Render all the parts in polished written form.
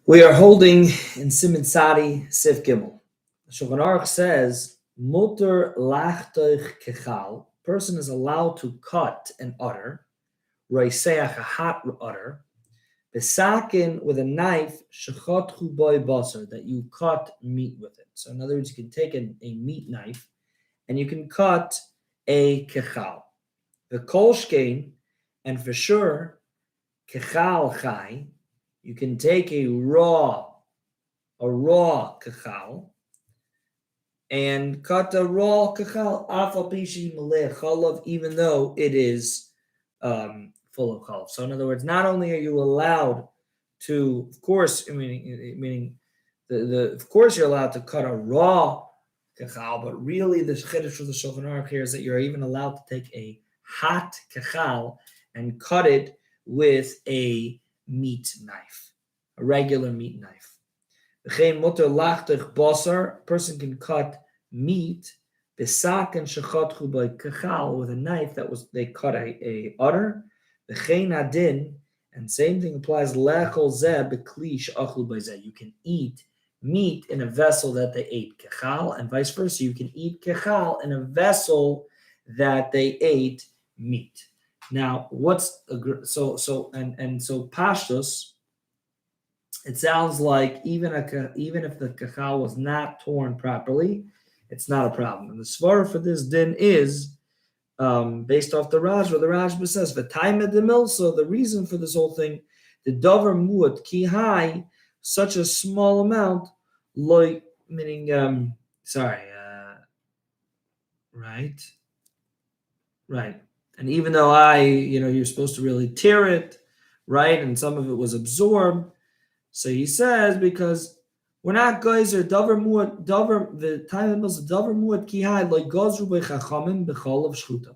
We are holding in Siman Seif Gimel. Shulchan Aruch says, "Muter lachtoich kechal." Person is allowed to cut an udder, reiseach a hot udder, besakin with a knife, shechotchu boy basar, that you cut meat with it. So in other words, you can take a meat knife and you can cut a kechal. The kolshkein, and for sure, kechal chai. You can take a raw kachal and cut a raw kachal afal pishi maleh chalav, even though it is full of chalav. So in other words, not only are you allowed to, of course, meaning of course you're allowed to cut a raw kachal, but really the chiddush of the Shulchan Aruch here is that you're even allowed to take a hot kachal and cut it with a meat knife, a regular meat knife. A person can cut meat with a knife they cut a udder. And same thing applies. You can eat meat in a vessel that they ate kechal, and vice versa. You can eat kechal in a vessel that they ate meat. Now, so pashtus? It sounds like even if the kachal was not torn properly, it's not a problem. And the svara for this din is based off the Rajba. The Rajba says v'taima demil. So the reason for this whole thing, the davar muat ki high, such a small amount, like meaning right. And even though you're supposed to really tear it, right, and some of it was absorbed. So he says, because we're not geyser davar muat the time is davar muat kihai like gozru bechachamim bechol of shchuta.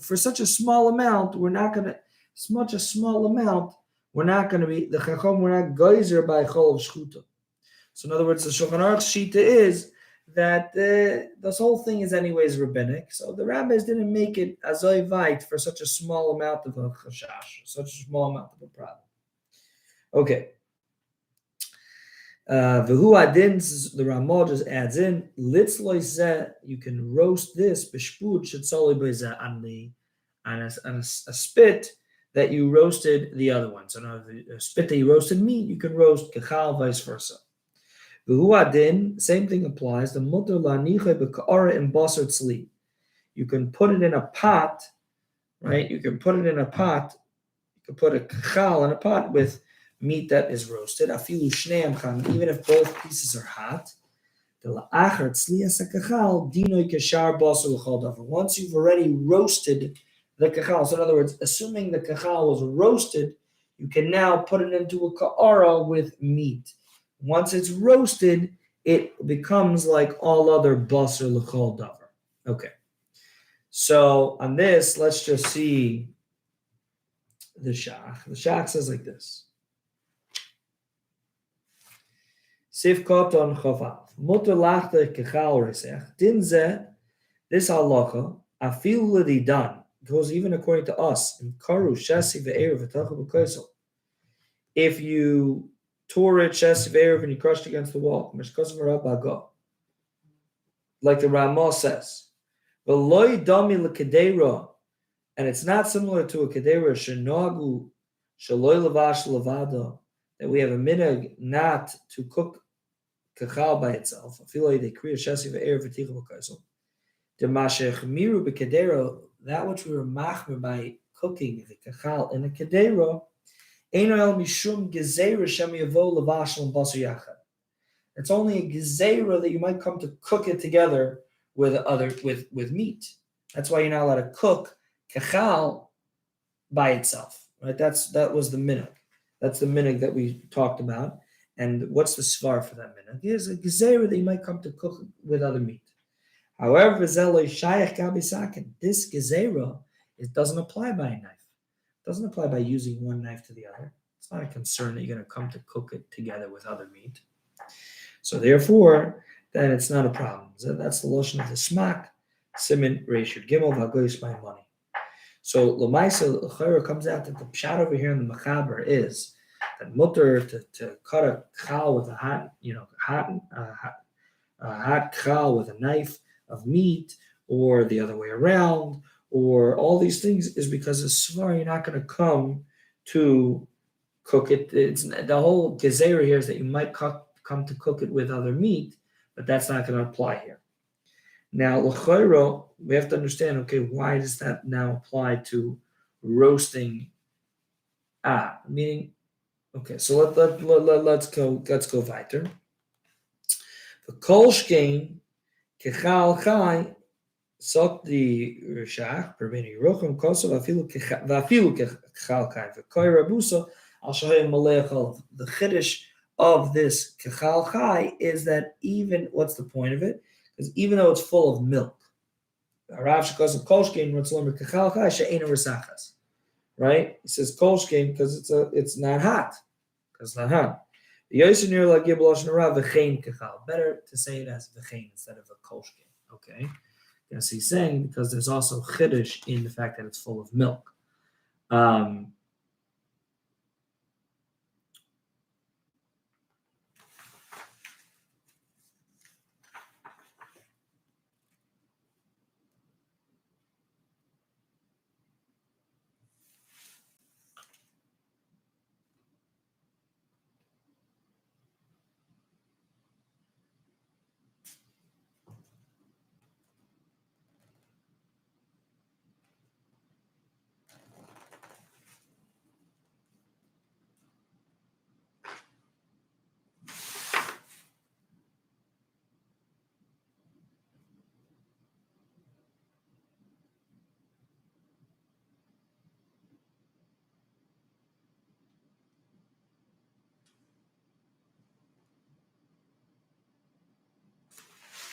For such a small amount, we're not going to be the chacham. We're not geyser by chol of shchuta. So in other words, the Shulchan Aruch shita is that this whole thing is anyways rabbinic. So the rabbis didn't make it azoivite for such a small amount of a chashash, such a small amount of a problem. Okay. V'hu adin, the Ramah just adds in, litzloi zeh, you can roast this, b'shpud shetzoli b'zeh, on a spit that you roasted the other one. So now a spit that you roasted meat, you can roast kechal, vice versa. V'hu adin, same thing applies, the mutter la'nichai b'ka'ara in basar tzli. You can put it in a pot, right? You can put a kechal in a pot with meat that is roasted, afilu shneim cham, even if both pieces are hot. Once you've already roasted the kachal, so in other words, assuming the kachal was roasted, you can now put it into a ka'ara with meat. Once it's roasted, it becomes like all other basar l'chol davar. Okay. So on this, let's just see the shach. The shach says like this. Sif koton chofav. Mutter lachte kechal resech. Dinze, this halacha, afil l'didan, goes even according to us, in karu shesi ve'erev v'tachu b'koisel. If you tore it shesi ve'erev and you crushed against the wall, like the Ramah says, v'loi dami l'kedera, and it's not similar to a kedera shenogu shaloi lavash levada, that we have a minhag not to cook kachal by itself. I feel like they create shasi ve'er v'ticha b'kaisel. The mashech miru b'kedera, that which we were machmer by cooking the kachal in a kedera, eino el mishum gezerah shem yavo levashel basar yachad. It's only a gezerah that you might come to cook it together with meat. That's why you're not allowed to cook kachal by itself. Right? That was the minhag. That's the minhag that we talked about. And what's the svar for that minhag? Is a gezerah that you might come to cook with other meat. However, this gezerah, it doesn't apply by a knife. It doesn't apply by using one knife to the other. It's not a concern that you're going to come to cook it together with other meat. So therefore, then it's not a problem. So that's the lotion of the smak, siman reishud gimel v'hagoyis my money. So Lamaisa Chayra comes out that the pshat over here in the Mechaber is mutter to cut a cow with a hot cow with a knife of meat, or the other way around, or all these things is because as svar you're not going to come to cook it. It's the whole gezerah here is that you might come to cook it with other meat, but that's not going to apply here. Now, l'chayro, we have to understand. Okay, why does that now apply to roasting? Meaning, okay. So let's go weiter. The kolshkein kechal chai sok di rishach perveni rochim kosov vafilu kechal chai v'koy rabuso. I'll show you malechal. The chiddush of this kechal chai is that even what's the point of it? Because even though it's full of milk, Rav shekos of kolshkein rotzlom kechal chai she'ena resachas. Right? He says kolshkein because it's not hot. Because it's not hot. Better to say it as v'chein instead of a kolshkein. Okay? Yes, he's saying because there's also chiddush in the fact that it's full of milk.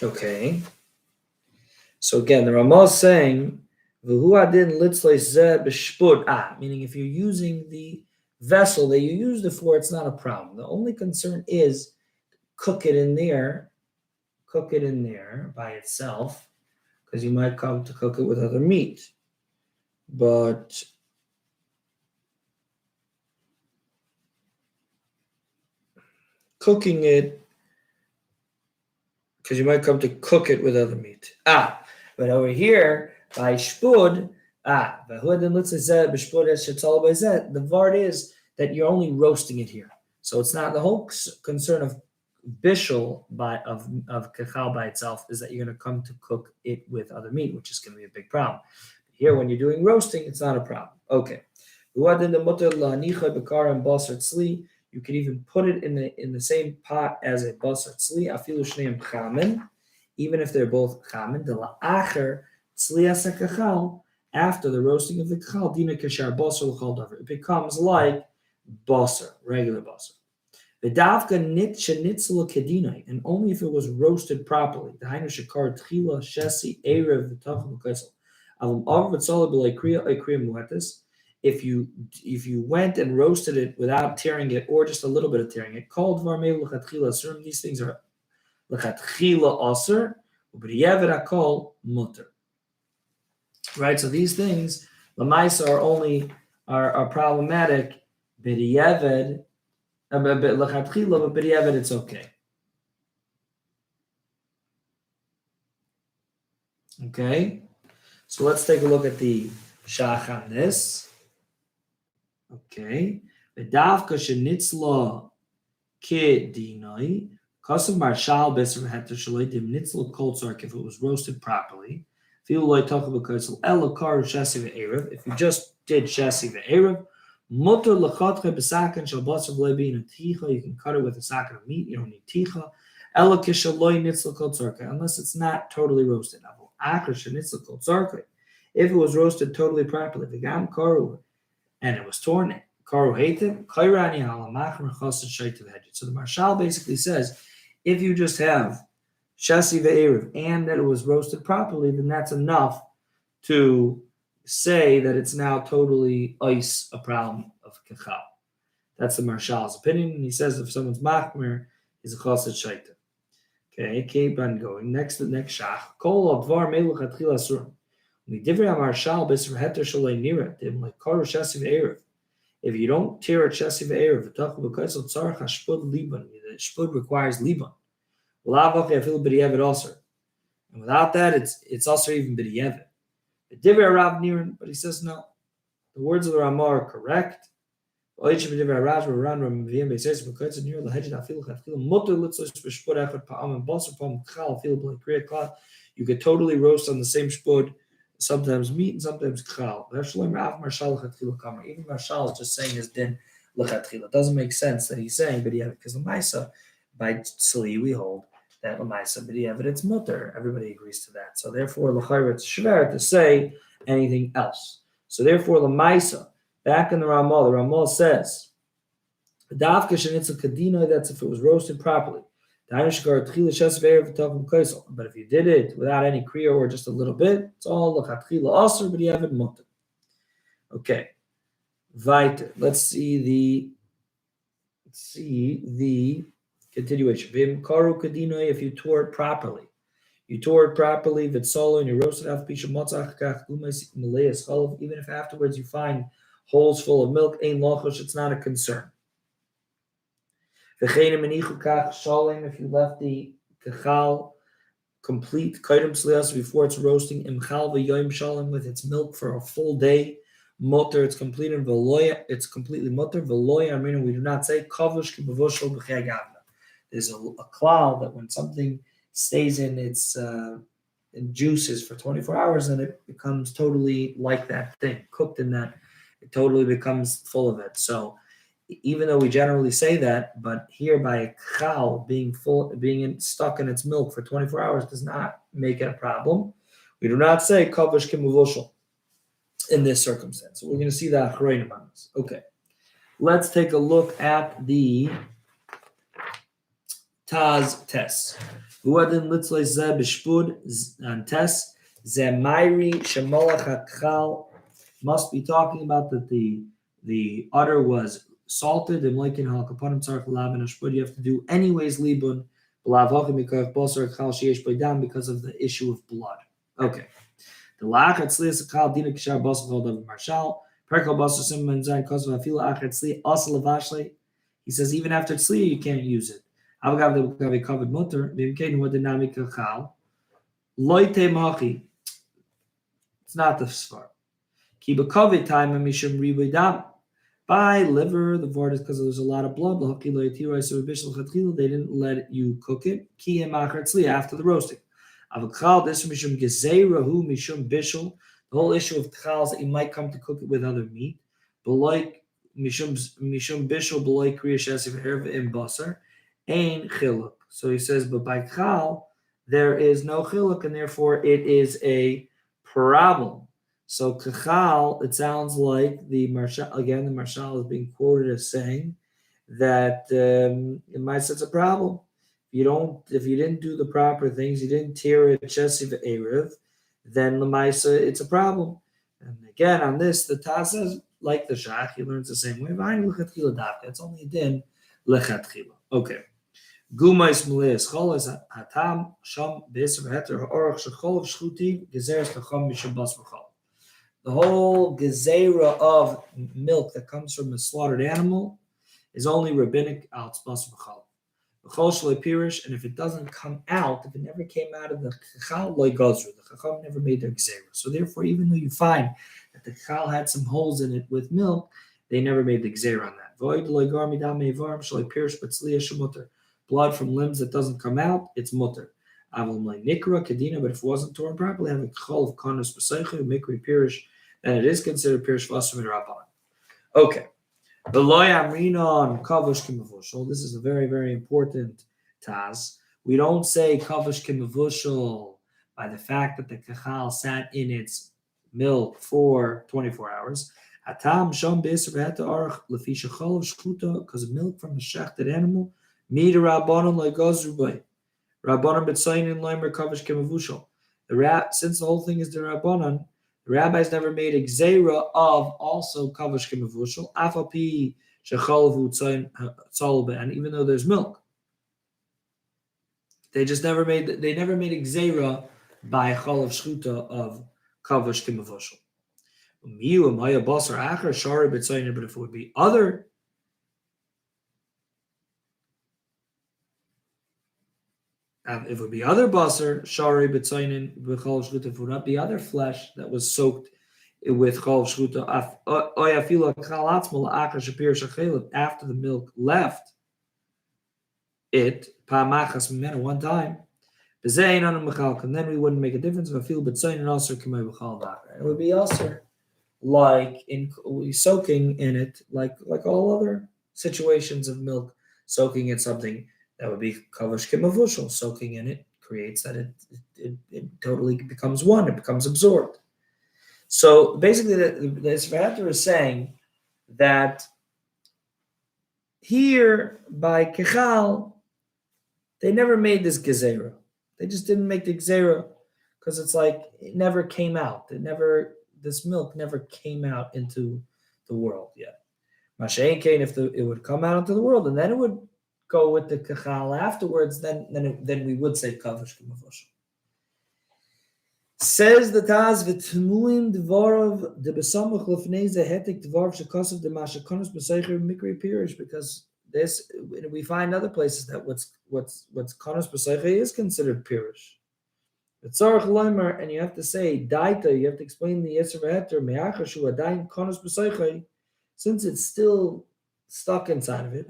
Okay. So again, the Ramah is saying, meaning if you're using the vessel that you used it for, it's not a problem. The only concern is cook it in there by itself, because you might come to cook it with other meat. But cooking it, because you might come to cook it with other meat. But over here, by shpud, the vart is that you're only roasting it here. So it's not the whole concern of bishul of kachal by itself is that you're going to come to cook it with other meat, which is going to be a big problem. Here, when you're doing roasting, it's not a problem. Okay. You could even put it in the same pot as a basar tzli, afilu shneim chamen, even if they're both chamen. The la'acher tzlias hakachal, after the roasting of the kachal, dina kashar basar l'chol davar. It becomes like basar, regular basar. V'davka nit shenitzla kedinai, and only if it was roasted properly. The hainu shekar tchila shesi erev v'tachim v'kaisel. Avum av v'tzala b'lei kriya muetis. If you went and roasted it without tearing it, or just a little bit of tearing it, called varmei l'chatchila asur. These things are l'chatchila asur, u'b'diavad hakol mutter. Right. So these things, l'maisa, are problematic. B'diavad, l'chatchila, but b'diavad it's okay. Okay. So let's take a look at the shach on this. Okay. V'davka shenitzla kedinai kasav marshal beser v'heter shleidim nitzla kol tzark, if it was roasted properly. Feel loy tochav b'kaisel elokar shesi v'erev. If you just did shesi v'erev, mutter l'chatre b'saken shal basav lebi in a ticha. You can cut it with a saken of meat. You don't need ticha. Elokisha loy nitzla kol tzark, unless it's not totally roasted. Akar shenitzla kol tzark. If it was roasted totally properly, v'gam karu, and it was torn, karu hated, kairani halamachmer chassid shaytiv hedjit. So the Marshal basically says, if you just have shasi ve'erev and that it was roasted properly, then that's enough to say that it's now totally a problem of kachal. That's the Marshal's opinion. And he says if someone's machmer, is a chassid shaytiv. Okay, keep on going. Next shach. Kol advar meluch atchil asurim. If If you don't tear a chesiv erev, the shpud requires liban. And without that, it's also even b'di'evet. But he says no. The words of the Ramah are correct. You could totally roast on the same shpud, sometimes meat and sometimes chal. Even Marshal is just saying his din lechatchila. It doesn't make sense that he's saying b'di'evet, because the Maisa, by Tzli, we hold that Lamaisa b'di'evet it's mutter. Everybody agrees to that. So therefore, l'chayra it's shver to say anything else. So therefore, Lamaisa, back in the Ramah says, that's if it was roasted properly. But if you did it without any kriya or just a little bit, it's all l'chatchila aser, but you have it mutter. Okay, weiter. Let's see the continuation. Vim karu kadina, if you tore it properly. You tore it properly, v'tzolo, and you roasted it, even if afterwards you find holes full of milk, ein lochosh, it's not a concern. If you left the kachal complete before it's roasting, with its milk for a full day, mutter, it's complete, and it's completely mutter. We do not say there's a klal that when something stays in its in juices for 24 hours, then it becomes totally like that thing, cooked in that, it totally becomes full of it. So even though we generally say that, but here by a chal being stuck in its milk for 24 hours does not make it a problem. We do not say kavush kimuvushal in this circumstance. So we're going to see the achrayim on this. Okay, let's take a look at the Taz Tes. Huadin litzlei zeh b'shpud and Tes zeh mayri shemolach hakchal, must be talking about that the udder was salted and like in halkapanim tzarich laban ashpud, you have to do anyways libun because of the issue of blood. Okay. The lachat tzli sakal dina kishar basar called of marshal perkal basar Siman zayin kosov afila achat tzli asal lavashli. He says even after tzli you can't use it. Avagav the gavi covered mutter bimkein what dynamic kachal loite machi. It's not the svar. Ki b'kovid time mishum ribidam. By liver, the word is because there's a lot of blood. They didn't let you cook it. After the roasting. The whole issue of tchal is that you might come to cook it with other meat. But like mishum bishul b'loy kriya shesiv erev in basar, ain chiluk. So he says, but by tchal there is no chiluk, and therefore it is a problem. So kachal, it sounds like the marshal is being quoted as saying that it might say it's a problem. If you didn't do the proper things, you didn't tear it chesiv erev, then lemaisa it's a problem. And again, on this, the Taz says like the Shach, he learns the same way. It's only a din lechatchila. Okay. Gumais meleis cholas hatam sham beisav heter ha'orach shechol shchuti gezeres kacham mishum bas v'chol. The whole gezerah of milk that comes from a slaughtered animal is only rabbinic al tzbas v'chal. V'chol shloi pirish, and if it doesn't come out, if it never came out of the chachal, loy gozru, the chachal never made their gezerah. So therefore, even though you find that the chachal had some holes in it with milk, they never made the gezerah on that. Void loy gar midam mevarim shloi pirish b'tzliya shemuter. Blood from limbs that doesn't come out, it's mutter. Avlam like nikra kadina, but if it wasn't torn properly, having chol of kanus b'seichu mikri pirish, then it is considered pirish v'asur midrabanan. Okay, the loy amrina on kavush kimavushal. This is a very, very important taz. We don't say kavush kimavushal by the fact that the kachal sat in its milk for 24 hours. Hatam sham b'isr v'heta arach lefi shechol of shchuta, because milk from a shechted animal. Me to Rabbanon like Gozrubai. Rabbanon Betzayin Leimer Kavish Kemavushal. Since the whole thing is the Rabbanon, the rabbis never made a gzeira of also Kavish Kemavushal, Afapi Shechalavu Tzalbe, and even though there's milk. They never made a gzeira by Chalav Shchuta of Kavish Kemavushal. Basar Acher Shari B'Tzayin, but if it would be other, if it would be other Basar Shari B'Tzayin B'Chol Shchuta, if it would not be other flesh that was soaked with Chol Shchuta, after the milk left it, one time, and then we wouldn't make a difference if I feel B'Tzayin and also Kamei B'Chol Acher. It would be also like in soaking in it, like all other situations of milk, soaking in something that would be kavash kimavushal. Soaking in it creates that it totally becomes one. It becomes absorbed. So basically, the Svater is saying that here by Kechal, they never made this gezerah. They just didn't make the gezerah because it's like it never came out. This milk never came out into the world yet. Moshe Kane, if it would come out into the world and then it would go with the kachal afterwards, then we would say kavash k'mavosha. Says the Taz v'tmuim dvarav de besamach lefnei zehetik dvarav shekasav de mashakonos b'seicher mikri pirish, because this we find other places that what's konos b'seicher is considered pirish. And you have to say daita. You have to explain the yetzer v'heter me'achashu adayin konos b'seicher, since it's still stuck inside of it.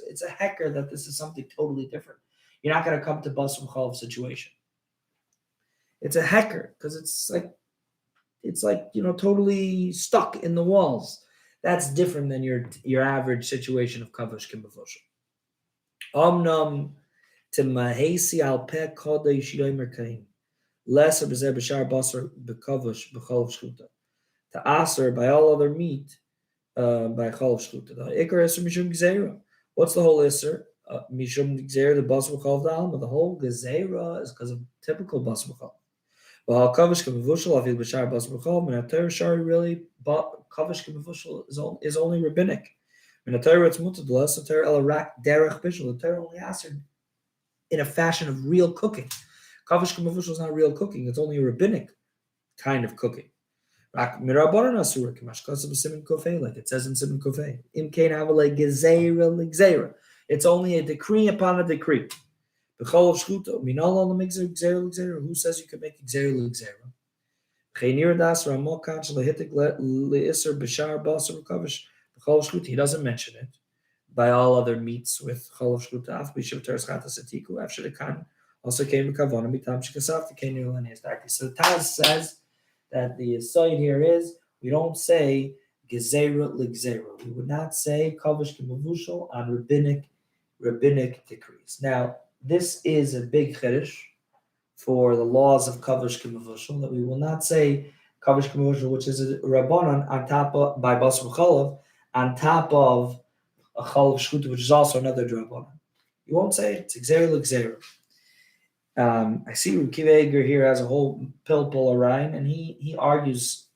It's a hecker that this is something totally different. You're not going to come to Basar B'Chalav situation. It's a hecker because it's like totally stuck in the walls. That's different than your average situation of kavash kimbavoshel. Omnam to mahesi al peh kodesh yomer kain lesser b'zer b'shar basar b'kavash b'chalav shchuta to aser by all other meat by chalav shchuta. The ikar iser mishum gzeira. What's the whole iser? Mishum gzeira the basar b'chalav da'alma. The whole gzeira is because of typical basar b'chalav. Well, kavish k'mevushal afil b'shar basar b'chalav. When a Torah shari really, kavish k'mevushal is only rabbinic. When a Torah it's mutar, the less a Torah el rak derech bishul. The Torah only asks in a fashion of real cooking. Kavish k'mevushal is not real cooking. It's only a rabbinic kind of cooking. Like it says in Siman Kofei. It's only a decree upon a decree. Who says you can make gzeira l'gzeira? He doesn't mention it by all other meats with cholav shluta. After the kan also came to kavana mitam shekasaf to kenir. So Taz says that the aside here is we don't say gezerah l'gzerah. We would not say kavish k'mavushal on rabbinic decrees. Now, this is a big chiddush for the laws of kavish k'mavushal, that we will not say kavish k'mavushal, which is a rabbanon on top of by basar b'chalav, on top of a chalav shchuta, which is also another rabbanon. You won't say it. It's gezerah l'gzerah. I see Rabbi Eger here has a whole pilpul arayin, and he argues,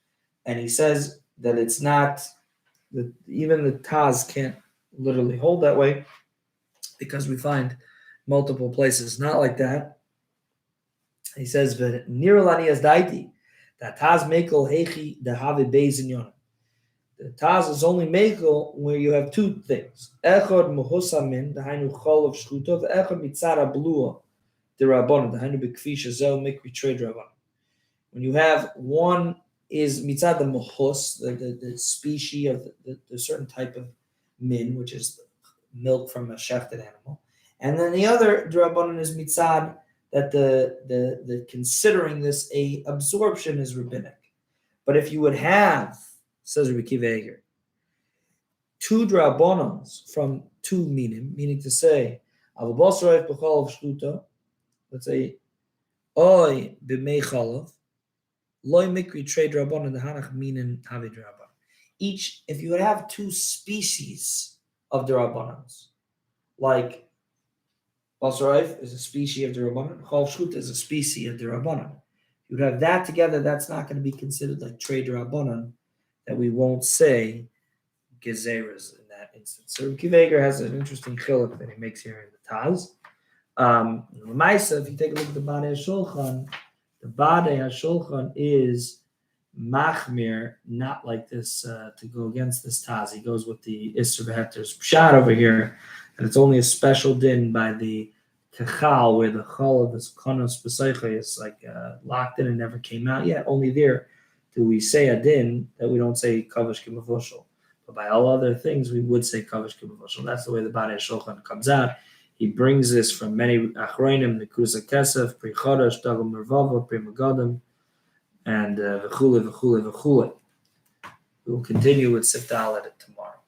and he says that it's not that even the Taz can't literally hold that way, because we find multiple places not like that. He says that niralani as daiti that Taz mekel hechi dehave beis inyon. The Taz is only mekel where you have two things: echad muhusamin dahainu cholav shchuta, echad mitzara blua. When you have one is mitzad the mohos, the species of the certain type of min, which is milk from a shechted animal, and then the other drabanan is mitzad that the considering this a absorption is rabbinic. But if you would have, says Rabbi Eger, two drabanans from two minim, meaning to say avu basar b'chalav shluta. Let's say, oy b'mei chalav, loy mikri trade rabbanon the hanach minin havid rabban. Each, if you would have two species of the rabbanons, like basar is a species of the rabbanon, chalav shchuta is a species of the rabbanon. You would have that together. That's not going to be considered like trade rabbanon, that we won't say gezeras in that instance. So Rabbi Eger has an interesting chiluk that he makes here in the Taz. If you take a look at the Banei Shulchan, The Badei HaShulchan is machmir, not like this to go against this Taz. He goes with the Isser V'Heter's Pshat over here, and it's only a special din by the Kachal, where the Chal of this Konos B'Seicha is like locked in and never came out yet. Only there do we say a din that we don't say Kavish Kimavushal. But by all other things, we would say Kavish Kimavushal. That's the way the Badei HaShulchan comes out. He brings this from many Achronim, the Kusa Kesef, Pri Chodesh, Dagam Mervava, Pri Magadim, and V'chule, V'chule, V'chule. We will continue with Sif Dalet tomorrow.